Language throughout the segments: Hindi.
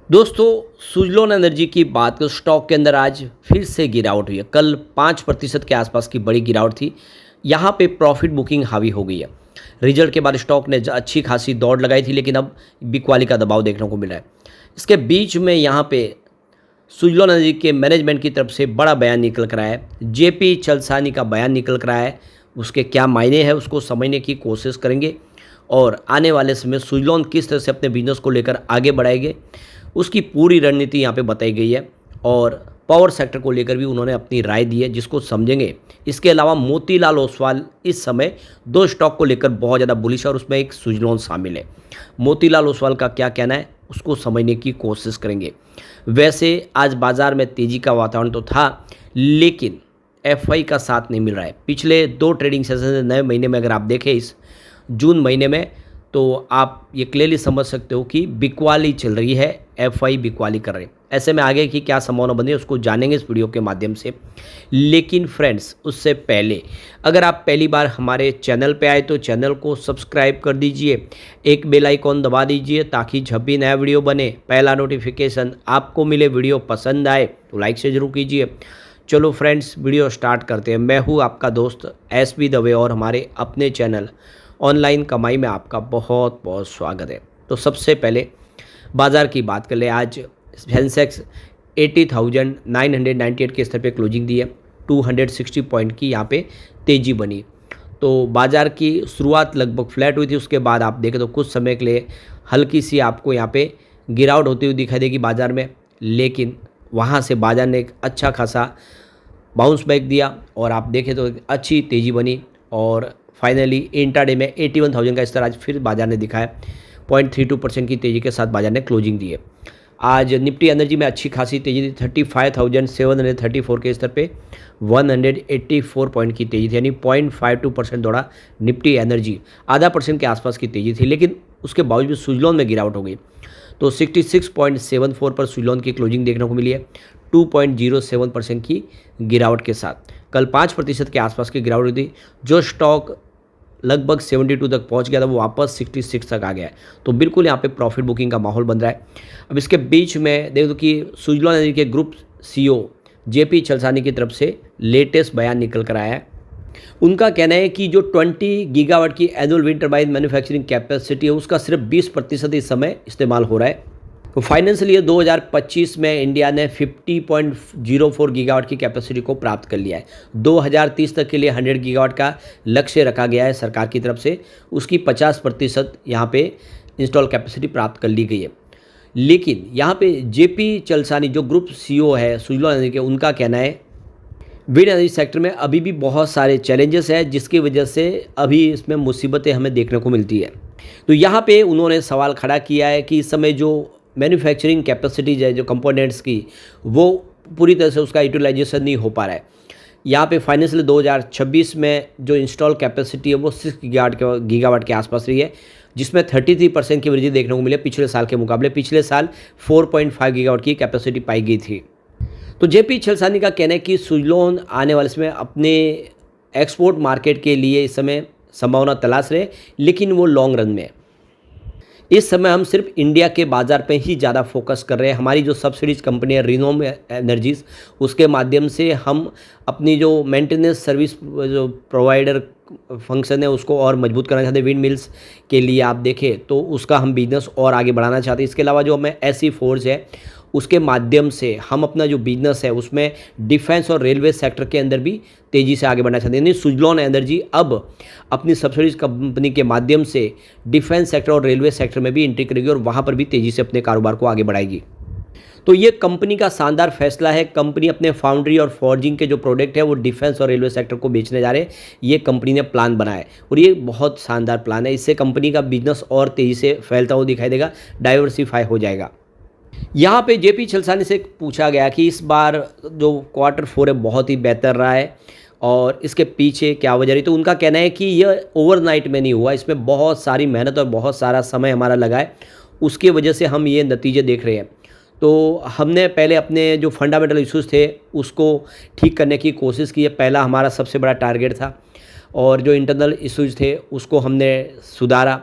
दोस्तों, सुज़लोन एनर्जी की बात करें, स्टॉक के अंदर आज फिर से गिरावट हुई है। कल 5% के आसपास की बड़ी गिरावट थी। यहाँ पे प्रॉफिट बुकिंग हावी हो गई है। रिजल्ट के बाद स्टॉक ने अच्छी खासी दौड़ लगाई थी, लेकिन अब बिकवाली का दबाव देखने को मिल रहा है। इसके बीच में यहाँ पे सुज़लोन एनर्जी के मैनेजमेंट की तरफ से बड़ा बयान निकल कर आया है। जेपी चलसानी का बयान निकल कर आया है। उसके क्या मायने हैं उसको समझने की कोशिश करेंगे और आने वाले समय सुज़लोन किस तरह से अपने बिजनेस को लेकर आगे बढ़ाएंगे, उसकी पूरी रणनीति यहाँ पे बताई गई है। और पावर सेक्टर को लेकर भी उन्होंने अपनी राय दी है, जिसको समझेंगे। इसके अलावा मोतीलाल ओसवाल इस समय दो स्टॉक को लेकर बहुत ज़्यादा बुलिश है और उसमें एक सुज़लोन शामिल है। मोतीलाल ओसवाल का क्या कहना है उसको समझने की कोशिश करेंगे। वैसे आज बाज़ार में तेज़ी का वातावरण तो था, लेकिन एफआई का साथ नहीं मिल रहा है। पिछले दो ट्रेडिंग सेशन नए महीने में अगर आप देखें, इस जून महीने में, तो आप ये क्लियरली समझ सकते हो कि बिकवाली चल रही है। एफआई बिकवाली कर रहे हैं। ऐसे में आगे की क्या संभावना बनी है उसको जानेंगे इस वीडियो के माध्यम से। लेकिन फ्रेंड्स, उससे पहले अगर आप पहली बार हमारे चैनल पे आए तो चैनल को सब्सक्राइब कर दीजिए, एक बेल आइकॉन दबा दीजिए ताकि जब भी नया वीडियो बने पहला नोटिफिकेशन आपको मिले। वीडियो पसंद आए तो लाइक से ज़रूर कीजिए। चलो फ्रेंड्स, वीडियो स्टार्ट करते हैं। मैं हूँ आपका दोस्त एसबी दवे और हमारे अपने चैनल ऑनलाइन कमाई में आपका बहुत बहुत स्वागत है। तो सबसे पहले बाज़ार की बात कर ले। आज सेंसेक्स 80,998 के स्तर पे क्लोजिंग दी है। 260 पॉइंट की यहाँ पे तेज़ी बनी। तो बाज़ार की शुरुआत लगभग फ्लैट हुई थी। उसके बाद आप देखें तो कुछ समय के लिए हल्की सी आपको यहाँ पे गिरावट होती हुई दिखाई देगी बाज़ार में, लेकिन वहाँ से बाज़ार ने एक अच्छा खासा बाउंस बैक दिया और आप देखें तो अच्छी तेज़ी बनी और फाइनली इंट्राडे में 81,000 का स्तर आज फिर बाजार ने दिखाया। 0.32% की तेज़ी के साथ बाजार ने क्लोजिंग दी है। आज निफ्टी एनर्जी में अच्छी खासी तेज़ी थी। 35,734 के स्तर पे 184 पॉइंट की तेज़ी थी, यानी 0.52% दौड़ा निफ्टी एनर्जी। आधा परसेंट के आसपास की तेज़ी थी, लेकिन उसके बावजूद सुज़लोन में गिरावट हो गई। तो 66.74 पर सुज़लोन की क्लोजिंग देखने को मिली है, 2.07% की गिरावट के साथ। कल 5% के आसपास की गिरावट हुई थी। जो स्टॉक लगभग 72 तक पहुंच गया था वो वापस 66 तक आ गया है। तो बिल्कुल यहाँ पे प्रॉफिट बुकिंग का माहौल बन रहा है। अब इसके बीच में देख दो कि सुज़लोन एनर्जी के ग्रुप सीईओ जेपी चलसानी की तरफ से लेटेस्ट बयान निकल कर आया है। उनका कहना है कि जो 20 गीगावाट की annual wind turbine manufacturing capacity है उसका सिर्फ 20% इस समय इस्तेमाल हो रहा है। तो फाइनेंशियल ईयर 2025 में इंडिया ने 50.04 गीगावाट की कैपेसिटी को प्राप्त कर लिया है। 2030 तक के लिए 100 गीगावाट का लक्ष्य रखा गया है सरकार की तरफ से। उसकी 50% यहाँ पे इंस्टॉल कैपेसिटी प्राप्त कर ली गई है। लेकिन यहाँ पे जेपी चलसानी जो ग्रुप सीईओ है सुज़लोन एनर्जी के, उनका कहना है विंड एनर्जी सेक्टर में अभी भी बहुत सारे चैलेंजेस हैं, जिसकी वजह से अभी इसमें मुसीबतें हमें देखने को मिलती है। तो यहाँ पे उन्होंने सवाल खड़ा किया है कि इस समय जो मैन्युफैक्चरिंग कैपेसिटीज है जो कंपोनेंट्स की, वो पूरी तरह से उसका यूटिलाइजेशन नहीं हो पा रहा है। यहाँ पे फाइनेंशियल 2026 में जो इंस्टॉल कैपेसिटी है वो 6 गीगावाट के आसपास रही है, जिसमें 33% की वृद्धि देखने को मिली पिछले साल के मुकाबले। पिछले साल 4.5 गीगावाट की कैपेसिटी पाई गई थी। तो जेपी चलसानी का कहना है कि सुज़लोन आने वाले समय अपने एक्सपोर्ट मार्केट के लिए इस समय संभावना तलाश रहे, लेकिन वो लॉन्ग रन में है। इस समय हम सिर्फ इंडिया के बाज़ार पे ही ज़्यादा फोकस कर रहे हैं। हमारी जो सब्सिडीज कंपनी है रिनोम एनर्जीज, उसके माध्यम से हम अपनी जो मेंटेनेंस सर्विस जो प्रोवाइडर फंक्शन है उसको और मजबूत करना चाहते हैं। विंड मिल्स के लिए आप देखें तो उसका हम बिजनेस और आगे बढ़ाना चाहते हैं। इसके अलावा जो हमें ऐसी फोर्स है उसके माध्यम से हम अपना जो बिजनेस है उसमें डिफेंस और रेलवे सेक्टर के अंदर भी तेज़ी से आगे बढ़ना चाहते हैं। यानी सुज़लोन एनर्जी अब अपनी सब्सिडीज कंपनी के माध्यम से डिफेंस सेक्टर और रेलवे सेक्टर में भी एंट्री करेगी और वहाँ पर भी तेज़ी से अपने कारोबार को आगे बढ़ाएगी। तो ये कंपनी का शानदार फैसला है। कंपनी अपने फाउंड्री और फॉर्जिंग के जो प्रोडक्ट है वो डिफेंस और रेलवे सेक्टर को बेचने जा रहे हैं। ये कंपनी ने प्लान बनाया है और ये बहुत शानदार प्लान है। इससे कंपनी का बिजनेस और तेज़ी से फैलता हुआ दिखाई देगा, डाइवर्सिफाई हो जाएगा। यहाँ पे जेपी चलसानी से पूछा गया कि इस बार जो Q4 है बहुत ही बेहतर रहा है और इसके पीछे क्या वजह रही, तो उनका कहना है कि यह ओवरनाइट में नहीं हुआ, इसमें बहुत सारी मेहनत और बहुत सारा समय हमारा लगा है, उसकी वजह से हम ये नतीजे देख रहे हैं। तो हमने पहले अपने जो फंडामेंटल इश्यूज़ थे उसको ठीक करने की कोशिश की है। पहला हमारा सबसे बड़ा टारगेट था और जो इंटरनल इश्यूज़ थे उसको हमने सुधारा।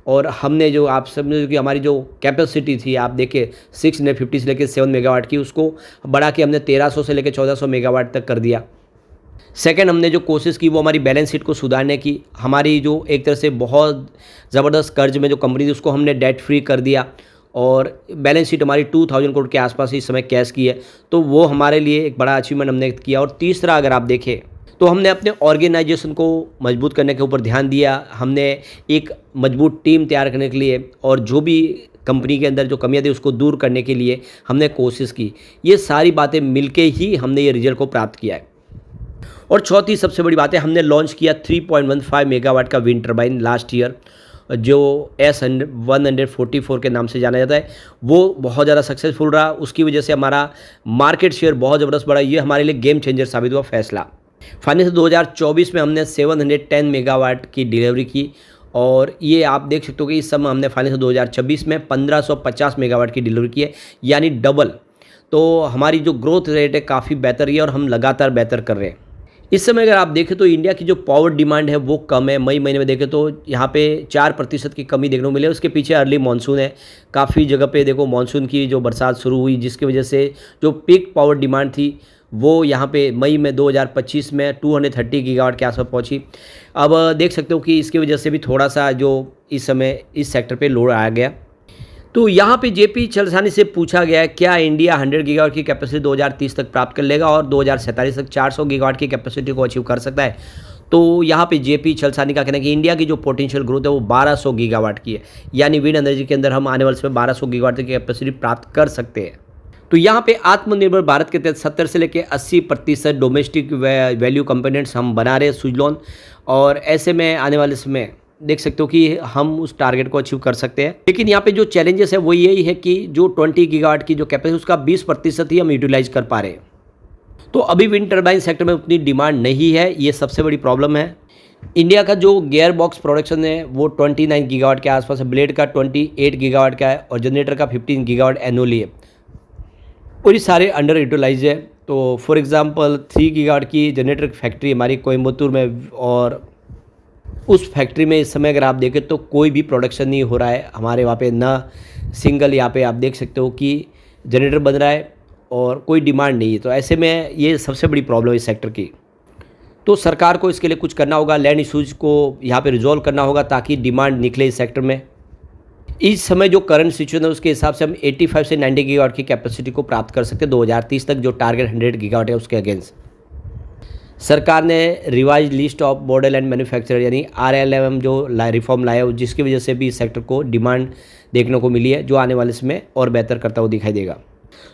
और हमने जो आप समझो कि हमारी जो कैपेसिटी थी आप देखिए 650 से लेकर 7 मेगावाट की, उसको बढ़ा के हमने 1300 से लेकर 1400 मेगावाट तक कर दिया। सेकंड, हमने जो कोशिश की वो हमारी बैलेंस शीट को सुधारने की। हमारी जो एक तरह से बहुत ज़बरदस्त कर्ज में जो कंपनी थी उसको हमने डेट फ्री कर दिया और बैलेंस शीट हमारी 2000 करोड़ के आसपास इस समय कैश की है, तो वो हमारे लिए एक बड़ा अचीवमेंट हमने किया। और तीसरा, अगर आप देखें तो हमने अपने ऑर्गेनाइजेशन को मजबूत करने के ऊपर ध्यान दिया। हमने एक मजबूत टीम तैयार करने के लिए और जो भी कंपनी के अंदर जो कमियां थी उसको दूर करने के लिए हमने कोशिश की। ये सारी बातें मिलके ही हमने ये रिजल्ट को प्राप्त किया है। और चौथी सबसे बड़ी बात है, हमने लॉन्च किया 3.15 मेगावाट का विंड टर्बाइन लास्ट ईयर, जो S144 के नाम से जाना जाता है। वो बहुत ज़्यादा सक्सेसफुल रहा, उसकी वजह से हमारा मार्केट शेयर बहुत ज़बरदस्त बढ़ा। ये हमारे लिए गेम चेंजर साबित हुआ फैसला। फाइनली 2024 में हमने 710 मेगावाट की डिलीवरी की और ये आप देख सकते हो कि इस समय हमने फाइनली 2026 में 1550 मेगावाट की डिलीवरी की है, यानी डबल। तो हमारी जो ग्रोथ रेट है काफ़ी बेहतर है और हम लगातार बेहतर कर रहे हैं। इस समय अगर आप देखें तो इंडिया की जो पावर डिमांड है वो कम है। मई महीने में देखें तो यहाँ पे 4% की कमी देखने को मिले। उसके पीछे अर्ली मानसून है, काफ़ी जगह पे देखो मानसून की जो बरसात शुरू हुई, जिसकी वजह से जो पीक पावर डिमांड थी वो यहाँ पे मई में 2025 में 230 गीगावाट के आसपास पहुँची। अब देख सकते हो कि इसकी वजह से भी थोड़ा सा जो इस समय इस सेक्टर पे लोड आया गया। तो यहाँ पे जेपी चलसानी से पूछा गया है क्या इंडिया 100 गीगावाट की कैपेसिटी 2030 तक प्राप्त कर लेगा और 2047 तक 400 गीगावाट की कैपेसिटी को अचीव कर सकता है। तो यहाँ पे जेपी चलसानी का कहना है कि इंडिया की जो पोटेंशियल ग्रोथ है वो 1200 गीगावाट की है, यानी विंड एनर्जी के अंदर हम आने वाले समय 1200 गीगावाट की कैपेसिटी प्राप्त कर सकते हैं। तो यहाँ पे आत्मनिर्भर भारत के तहत 70 से लेकर 80% डोमेस्टिक वैल्यू कंपोनेंट्स हम बना रहे हैं सुजलॉन, और ऐसे में आने वाले समय देख सकते हो कि हम उस टारगेट को अचीव कर सकते हैं। लेकिन यहाँ पे जो चैलेंजेस है वो यही है कि जो 20 गीगावाट की जो कैपेसिटी उसका 20% ही हम यूटिलाइज कर पा रहे हैं। तो अभी विंड टर्बाइन सेक्टर में उतनी डिमांड नहीं है, ये सबसे बड़ी प्रॉब्लम है। इंडिया का जो गियर बॉक्स प्रोडक्शन है वो 29 गीगावाट के आसपास है, ब्लेड का 28 गीगावाट का है और जनरेटर का 15 गीगावाट एनुअली है, और ये सारे अंडर यूटिलाइज है। तो फॉर एग्जांपल 3 गीगावाट की जनरेटर फैक्ट्री हमारी कोयम्बतूर में, और उस फैक्ट्री में इस समय अगर आप देखें तो कोई भी प्रोडक्शन नहीं हो रहा है हमारे वहाँ पे, ना सिंगल यहाँ पे आप देख सकते हो कि जनरेटर बन रहा है और कोई डिमांड नहीं है। तो ऐसे में ये सबसे बड़ी प्रॉब्लम है इस सेक्टर की। तो सरकार को इसके लिए कुछ करना होगा, लैंड इशूज़ को यहाँ पे रिजॉल्व करना होगा ताकि डिमांड निकले इस सेक्टर में। इस समय जो करंट सिचुएशन है उसके हिसाब से हम 85 से 90 गीगावाट की कैपेसिटी को प्राप्त कर सकते हैं 2030 तक, जो टारगेट 100 गीगावाट है उसके अगेंस्ट। सरकार ने revise list of model and manufacturer यानी RLM जो रिफॉर्म लाया, जिसकी वजह से भी इस सेक्टर को डिमांड देखने को मिली है, जो आने वाले समय और बेहतर करता हुआ दिखाई देगा।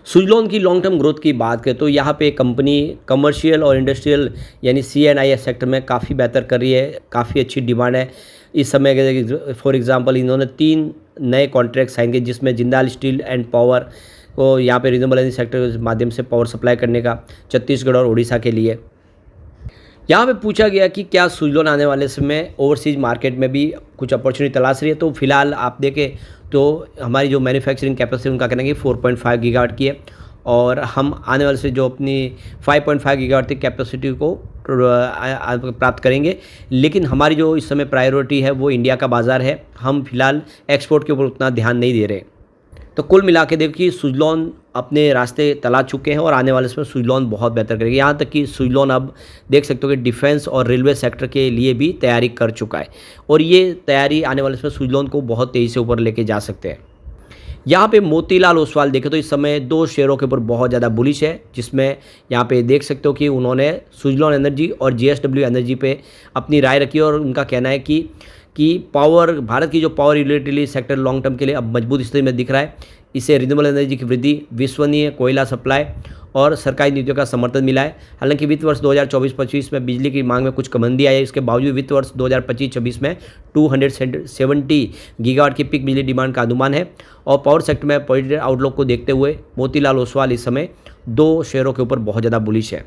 सुजलॉन की लॉन्ग टर्म ग्रोथ की बात करें तो यहाँ पे कंपनी कमर्शियल और इंडस्ट्रियल यानी C&I सेक्टर में काफ़ी बेहतर कर रही है, काफ़ी अच्छी डिमांड है इस समय। फॉर एग्जांपल इन्होंने 3 नए कॉन्ट्रैक्ट साइन किए, जिसमें जिंदाल स्टील एंड पावर को यहाँ पे रिन्यूएबल एनर्जी सेक्टर के माध्यम से पावर सप्लाई करने का छत्तीसगढ़ और उड़ीसा के लिए। यहाँ पे पूछा गया कि क्या सुजलॉन आने वाले समय ओवरसीज मार्केट में भी कुछ अपॉर्चुनिटी तलाश रही है। तो फिलहाल आप देखें तो हमारी जो मैन्युफैक्चरिंग कैपेसिटी उनका कहना है कि 4.5 गीगावाट की है, और हम आने वाले से जो अपनी 5.5 गीगावाट की कैपेसिटी को प्राप्त करेंगे। लेकिन हमारी जो इस समय प्रायोरिटी है वो इंडिया का बाज़ार है, हम फिलहाल एक्सपोर्ट के ऊपर उतना ध्यान नहीं दे रहे। तो कुल मिला के देखिए सुजलॉन अपने रास्ते तलाश चुके हैं और आने वाले समय सुजलॉन बहुत बेहतर करेगी। यहाँ तक कि सुजलॉन अब देख सकते हो कि डिफेंस और रेलवे सेक्टर के लिए भी तैयारी कर चुका है, और ये तैयारी आने वाले समय सुजलॉन को बहुत तेज़ी से ऊपर लेके जा सकते हैं। यहाँ पे मोतीलाल ओसवाल देखें तो इस समय 2 शेयरों के ऊपर बहुत ज़्यादा बुलिश है, जिसमें यहाँ पे देख सकते हो कि उन्होंने सुजलॉन एनर्जी और JSW एनर्जी पे अपनी राय रखी, और उनका कहना है कि पावर भारत की जो power utility sector long term के लिए अब मजबूत स्थिति में दिख रहा है। इसे रिन्यूएबल एनर्जी की वृद्धि, विश्वसनीय कोयला सप्लाई और सरकारी नीतियों का समर्थन मिला है। हालांकि वित्त वर्ष 2024-25 में बिजली की मांग में कुछ मंदी आई है, इसके बावजूद वित्त वर्ष 2025-26 में 270 गीगावाट की पीक बिजली डिमांड का अनुमान है। और पावर सेक्टर में पॉजिटिव आउटलुक को देखते हुए मोतीलाल ओसवाल इस समय 2 शेयरों के ऊपर बहुत ज़्यादा बुलिश है।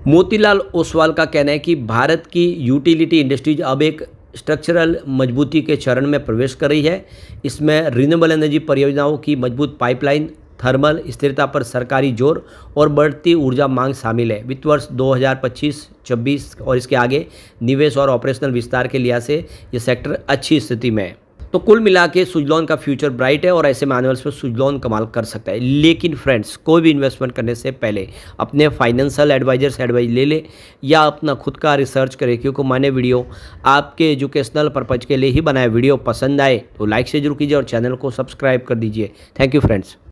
मोतीलाल ओसवाल का कहना है कि भारत की यूटिलिटी इंडस्ट्रीज अब एक स्ट्रक्चरल मजबूती के चरण में प्रवेश कर रही है। इसमें रिन्यूएबल एनर्जी परियोजनाओं की मजबूत पाइपलाइन, थर्मल स्थिरता पर सरकारी जोर और बढ़ती ऊर्जा मांग शामिल है। वित्त वर्ष 2025-26 और इसके आगे निवेश और ऑपरेशनल विस्तार के लिहाज से ये सेक्टर अच्छी स्थिति में है। तो कुल मिला के सुजलॉन का फ्यूचर ब्राइट है और ऐसे मैनुअल्स में सुजलॉन कमाल कर सकता है। लेकिन फ्रेंड्स, कोई भी इन्वेस्टमेंट करने से पहले अपने फाइनेंशियल एडवाइजर से एडवाइस ले ले या अपना खुद का रिसर्च करें, क्योंकि मैंने वीडियो आपके एजुकेशनल पर्पज़ के लिए ही बनाया। वीडियो पसंद आए तो लाइक से जरूर कीजिए और चैनल को सब्सक्राइब कर दीजिए। Thank you friends.